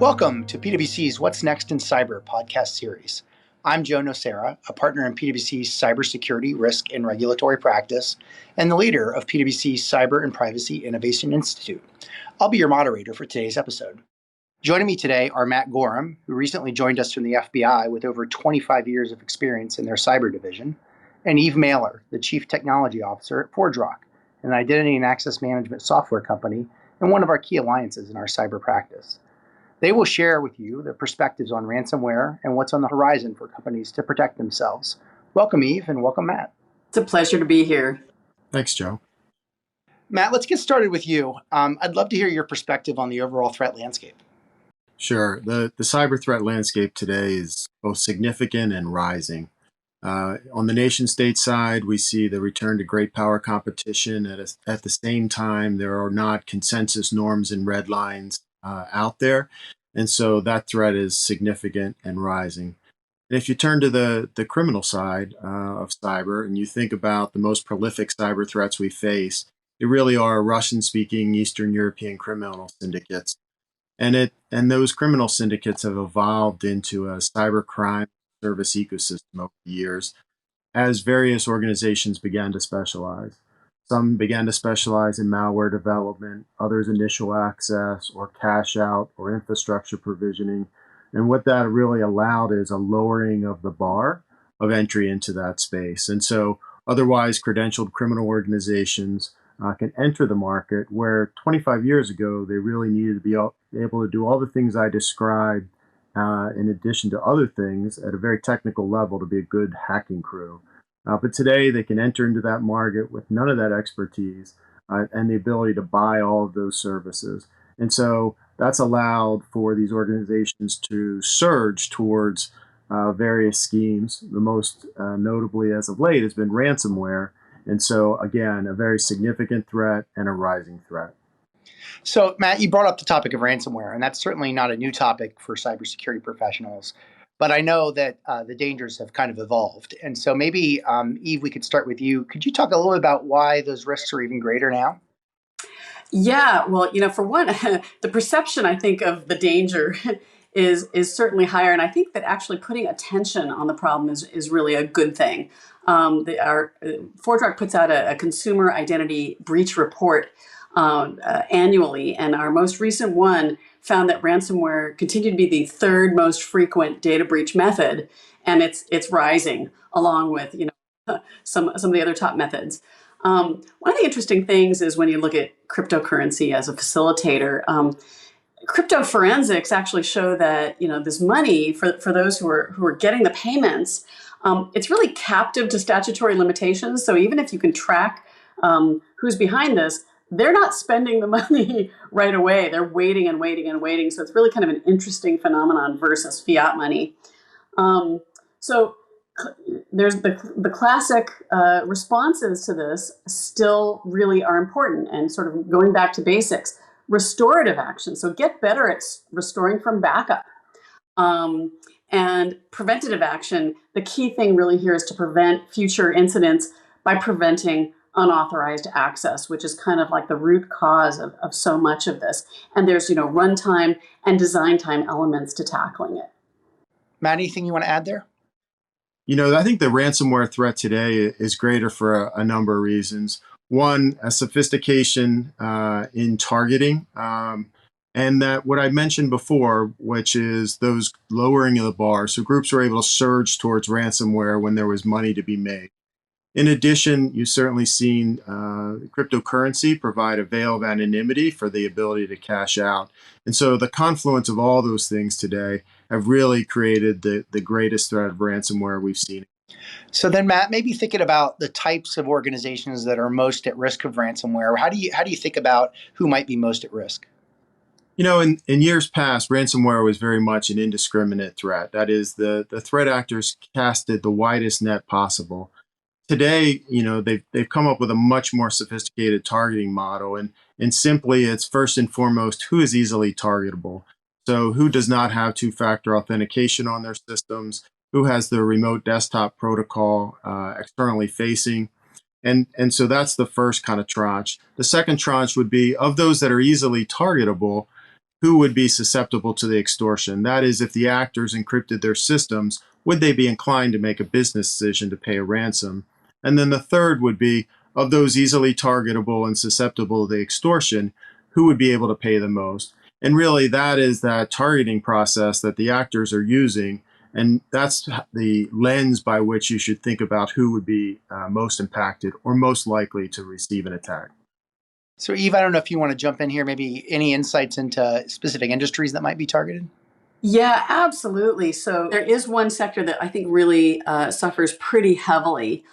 Welcome to PwC's What's Next in Cyber podcast series. I'm Joe Nocera, a partner in PwC's Cybersecurity, Risk, and Regulatory Practice, and the leader of PwC's Cyber and Privacy Innovation Institute. I'll be your moderator for today's episode. Joining me today are Matt Gorham, who recently joined us from the FBI with over 25 years of experience in their cyber division, and Eve Mailer, the Chief Technology Officer at ForgeRock, an identity and access management software company and one of our key alliances in our cyber practice. They will share with you their perspectives on ransomware and what's on the horizon for companies to protect themselves. Welcome, Eve, and welcome, Matt. It's a pleasure to be here. Thanks, Joe. Matt, let's get started with you. I'd love to hear your perspective on the overall threat landscape. Sure. The cyber threat landscape today is both significant and rising. On the nation-state side, we see the return to great power competition. At the same time, there are not consensus norms and red lines out there. And so that threat is significant and rising. And if you turn to the criminal side of cyber and you think about the most prolific cyber threats we face, they really are Russian-speaking Eastern European criminal syndicates. And those criminal syndicates have evolved into a cyber crime service ecosystem over the years as various organizations began to specialize. Some began to specialize in malware development, others initial access or cache out or infrastructure provisioning. And what that really allowed is a lowering of the bar of entry into that space. And so otherwise credentialed criminal organizations can enter the market where 25 years ago, they really needed to be able to do all the things I described in addition to other things at a very technical level to be a good hacking crew. But today they can enter into that market with none of that expertise and the ability to buy all of those services. And so that's allowed for these organizations to surge towards various schemes. The most notably as of late has been ransomware. And so again, a very significant threat and a rising threat. So Matt, you brought up the topic of ransomware, and that's certainly not a new topic for cybersecurity professionals. But I know that the dangers have kind of evolved. And so maybe, Eve, we could start with you. Could you talk a little bit about why those risks are even greater now? Yeah, well, for one, the perception, I think, of the danger is certainly higher. And I think that actually putting attention on the problem is really a good thing. ForgeRock puts out a consumer identity breach report annually, and our most recent one found that ransomware continued to be the third most frequent data breach method, and it's rising along with some of the other top methods. One of the interesting things is when you look at cryptocurrency as a facilitator. Crypto forensics actually show that this money for those who are getting the payments, it's really captive to statutory limitations. So even if you can track who's behind this, they're not spending the money right away. They're waiting and waiting and waiting. So it's really kind of an interesting phenomenon versus fiat money. So there's the classic responses to this still really are important, and sort of going back to basics, restorative action. So get better at restoring from backup. And preventative action, the key thing really here is to prevent future incidents by preventing unauthorized access, which is kind of like the root cause of so much of this. And there's, runtime and design time elements to tackling it. Matt, anything you want to add there? I think the ransomware threat today is greater for a number of reasons. One, a sophistication in targeting, and that what I mentioned before, which is those lowering of the bar. So groups were able to surge towards ransomware when there was money to be made. In addition, you've certainly seen cryptocurrency provide a veil of anonymity for the ability to cash out. And so the confluence of all those things today have really created the greatest threat of ransomware we've seen. So then, Matt, maybe thinking about the types of organizations that are most at risk of ransomware, how do you think about who might be most at risk? In years past, ransomware was very much an indiscriminate threat. That is, the threat actors casted the widest net possible. Today, they've come up with a much more sophisticated targeting model, and simply it's first and foremost who is easily targetable. So who does not have two-factor authentication on their systems, who has the remote desktop protocol externally facing, and so that's the first kind of tranche. The second tranche would be of those that are easily targetable. who would be susceptible to the extortion. That is, if the actors encrypted their systems, would they be inclined to make a business decision to pay a ransom? And then the third would be, of those easily targetable and susceptible to the extortion, who would be able to pay the most? And really, that is that targeting process that the actors are using. And that's the lens by which you should think about who would be most impacted or most likely to receive an attack. So, Eve, I don't know if you want to jump in here, maybe any insights into specific industries that might be targeted? Yeah, absolutely. So there is one sector that I think really suffers pretty heavily.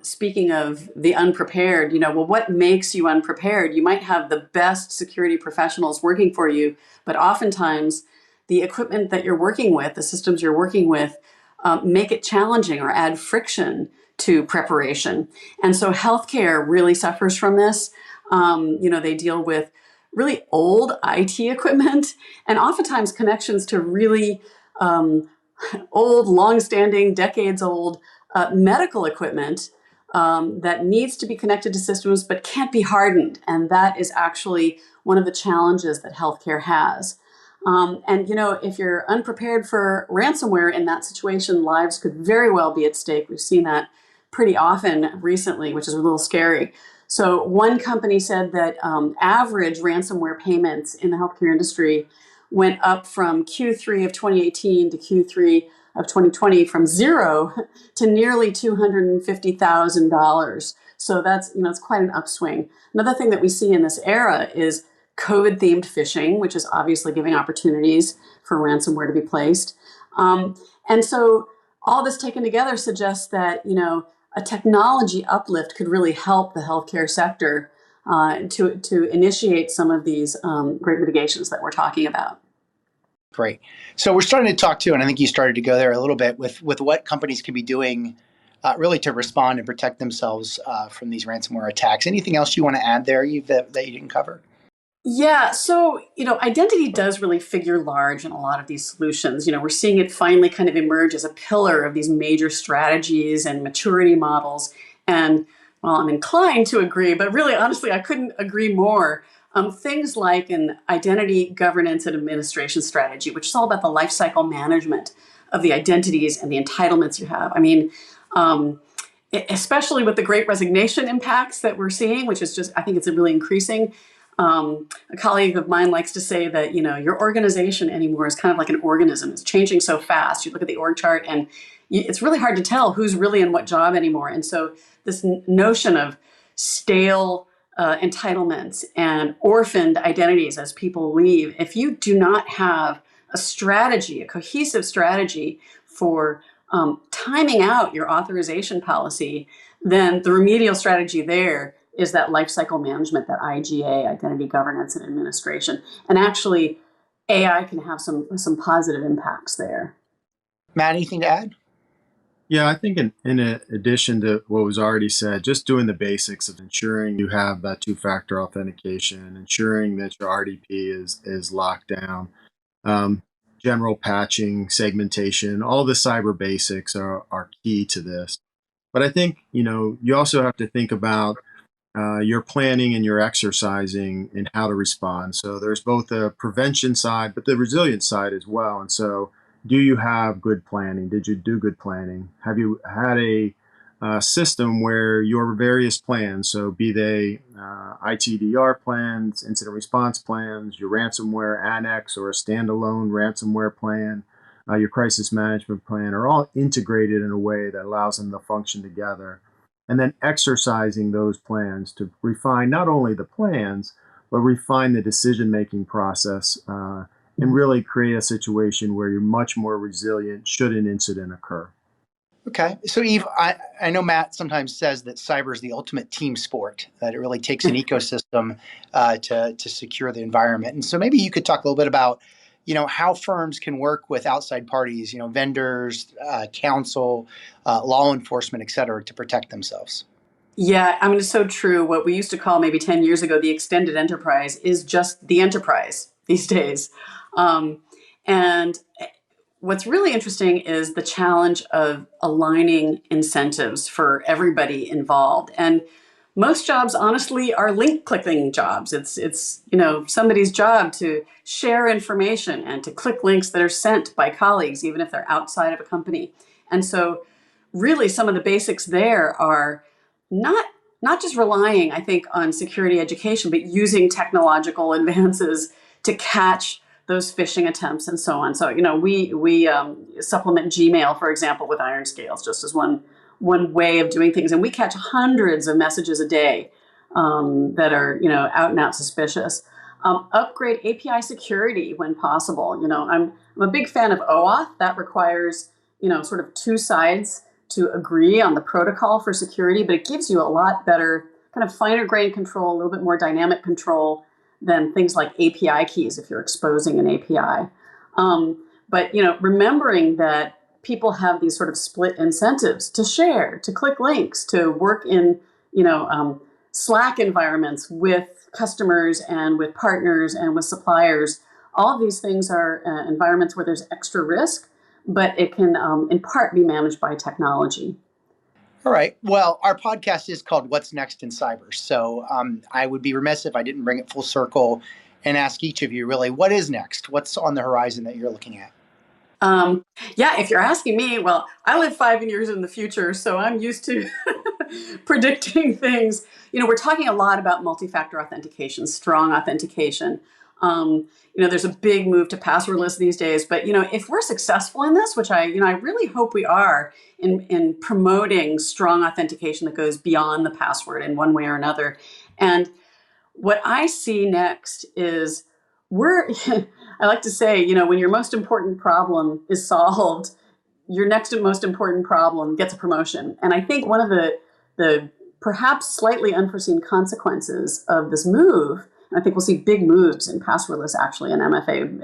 Speaking of the unprepared, well, what makes you unprepared? You might have the best security professionals working for you, but oftentimes the equipment that you're working with, the systems you're working with, make it challenging or add friction to preparation. And so healthcare really suffers from this. They deal with really old IT equipment and oftentimes connections to really old, long-standing, decades-old medical equipment that needs to be connected to systems but can't be hardened. And that is actually one of the challenges that healthcare has. If you're unprepared for ransomware in that situation, lives could very well be at stake. We've seen that pretty often recently, which is a little scary. So one company said that average ransomware payments in the healthcare industry went up from Q3 of 2018 to Q3 of 2020 from zero to nearly $250,000. So that's, it's quite an upswing. Another thing that we see in this era is COVID-themed phishing, which is obviously giving opportunities for ransomware to be placed. And so all this taken together suggests that, a technology uplift could really help the healthcare sector to initiate some of these great mitigations that we're talking about. Great. So we're starting to talk too, and I think you started to go there a little bit with what companies can be doing really to respond and protect themselves from these ransomware attacks. Anything else you want to add there, Eve, that you didn't cover? Yeah, so, identity does really figure large in a lot of these solutions. We're seeing it finally kind of emerge as a pillar of these major strategies and maturity models. And, well, I'm inclined to agree, but really, honestly, I couldn't agree more. Things like an identity governance and administration strategy, which is all about the lifecycle management of the identities and the entitlements you have. I mean, especially with the great resignation impacts that we're seeing, which is just, I think it's really increasing. A colleague of mine likes to say that, your organization anymore is kind of like an organism. It's changing so fast. You look at the org chart and it's really hard to tell who's really in what job anymore. And so this notion of stale entitlements and orphaned identities as people leave, if you do not have a strategy, a cohesive strategy for timing out your authorization policy, then the remedial strategy there is that lifecycle management, that IGA, identity governance and administration. And actually, AI can have some positive impacts there. Matt, anything to add? Yeah, I think in addition to what was already said, just doing the basics of ensuring you have that two-factor authentication, ensuring that your RDP is locked down, general patching, segmentation, all the cyber basics are key to this. But I think, you also have to think about your planning and your exercising and how to respond. So there's both a prevention side, but the resilience side as well. And so do you have good planning? Did you do good planning? Have you had a system where your various plans, so be they ITDR plans, incident response plans, your ransomware annex or a standalone ransomware plan, your crisis management plan, are all integrated in a way that allows them to function together. And then exercising those plans to refine not only the plans, but refine the decision-making process and really create a situation where you're much more resilient should an incident occur. Okay. So, Eve, I know Matt sometimes says that cyber is the ultimate team sport, that it really takes an ecosystem to secure the environment. And so maybe you could talk a little bit about, how firms can work with outside parties, vendors, counsel, law enforcement, et cetera, to protect themselves. Yeah, I mean, it's so true. What we used to call maybe 10 years ago the extended enterprise is just the enterprise these days. And what's really interesting is the challenge of aligning incentives for everybody involved. And most jobs, honestly, are link clicking jobs. It's somebody's job to share information and to click links that are sent by colleagues, even if they're outside of a company. And so, really, some of the basics there are not not just relying, I think, on security education, but using technological advances to catch those phishing attempts and so on. So, we supplement Gmail, for example, with iron scales, just as one way of doing things, and we catch hundreds of messages a day that are out and out suspicious. Upgrade API security when possible. I'm a big fan of OAuth. That requires sort of two sides to agree on the protocol for security, but it gives you a lot better kind of finer grained control, a little bit more dynamic control than things like API keys if you're exposing an API. But remembering that people have these sort of split incentives to share, to click links, to work in Slack environments with customers and with partners and with suppliers. All of these things are environments where there's extra risk, but it can in part be managed by technology. All right. Well, our podcast is called What's Next in Cyber. So I would be remiss if I didn't bring it full circle and ask each of you really, what is next? What's on the horizon that you're looking at? Yeah, if you're asking me, well, I live 5 years in the future, so I'm used to predicting things. We're talking a lot about multi-factor authentication, strong authentication. There's a big move to passwordless these days, but if we're successful in this, which I really hope we are in promoting strong authentication that goes beyond the password in one way or another. And what I see next is I like to say, when your most important problem is solved, your next most important problem gets a promotion. And I think one of the perhaps slightly unforeseen consequences of this move, and I think we'll see big moves in passwordless actually and MFA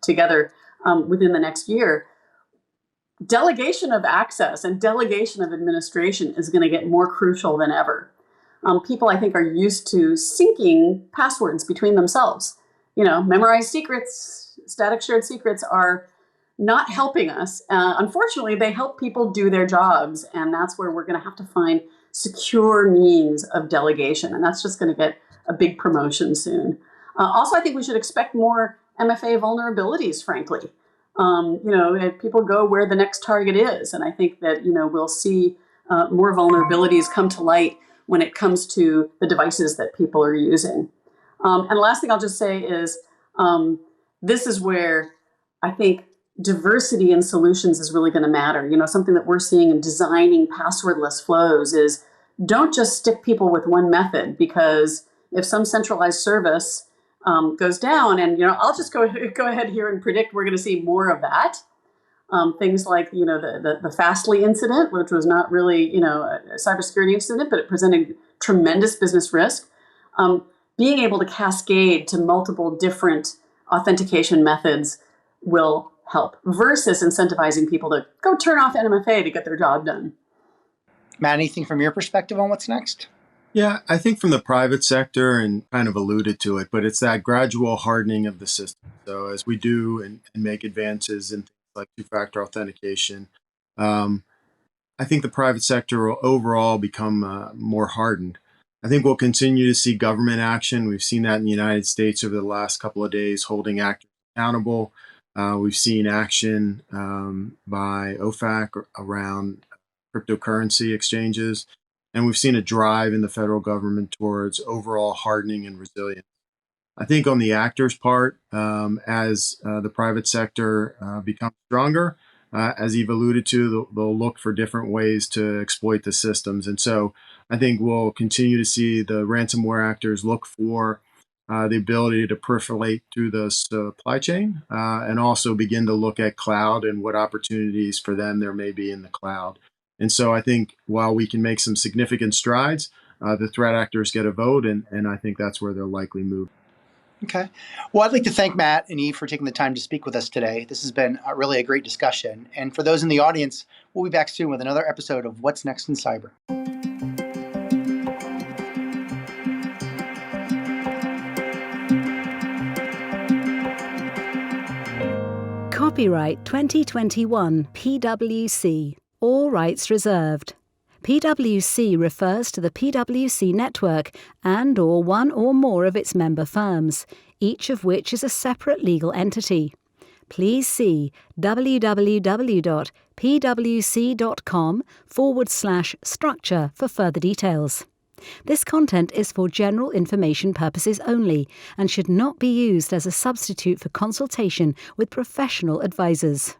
together within the next year, delegation of access and delegation of administration is going to get more crucial than ever. People, I think, are used to syncing passwords between themselves. Memorized secrets, static shared secrets are not helping us. Unfortunately, they help people do their jobs, and that's where we're going to have to find secure means of delegation, and that's just going to get a big promotion soon. Also, I think we should expect more MFA vulnerabilities, frankly. People go where the next target is, and I think that we'll see more vulnerabilities come to light when it comes to the devices that people are using. And the last thing I'll just say is this is where I think diversity in solutions is really going to matter. Something that we're seeing in designing passwordless flows is don't just stick people with one method, because if some centralized service goes down, and I'll just go ahead here and predict we're going to see more of that. Things like the Fastly incident, which was not really a cybersecurity incident, but it presented tremendous business risk. Being able to cascade to multiple different authentication methods will help, versus incentivizing people to go turn off NMFA to get their job done. Matt, anything from your perspective on what's next? Yeah, I think from the private sector, and kind of alluded to it, but it's that gradual hardening of the system. So as we do and make advances in things like two-factor authentication, I think the private sector will overall become more hardened. I think we'll continue to see government action. We've seen that in the United States over the last couple of days, holding actors accountable. We've seen action by OFAC around cryptocurrency exchanges. And we've seen a drive in the federal government towards overall hardening and resilience. I think on the actors' part, as the private sector becomes stronger, as you've alluded to, they'll look for different ways to exploit the systems. And so I think we'll continue to see the ransomware actors look for the ability to perforate through the supply chain and also begin to look at cloud and what opportunities for them there may be in the cloud. And so I think while we can make some significant strides, the threat actors get a vote, and I think that's where they'll likely move. Okay. Well, I'd like to thank Matt and Eve for taking the time to speak with us today. This has been really a great discussion. And for those in the audience, we'll be back soon with another episode of What's Next in Cyber. Copyright 2021 PwC. All rights reserved. PwC refers to the PwC network and/or one or more of its member firms, each of which is a separate legal entity. Please see www.pwc.com/structure for further details. This content is for general information purposes only and should not be used as a substitute for consultation with professional advisors.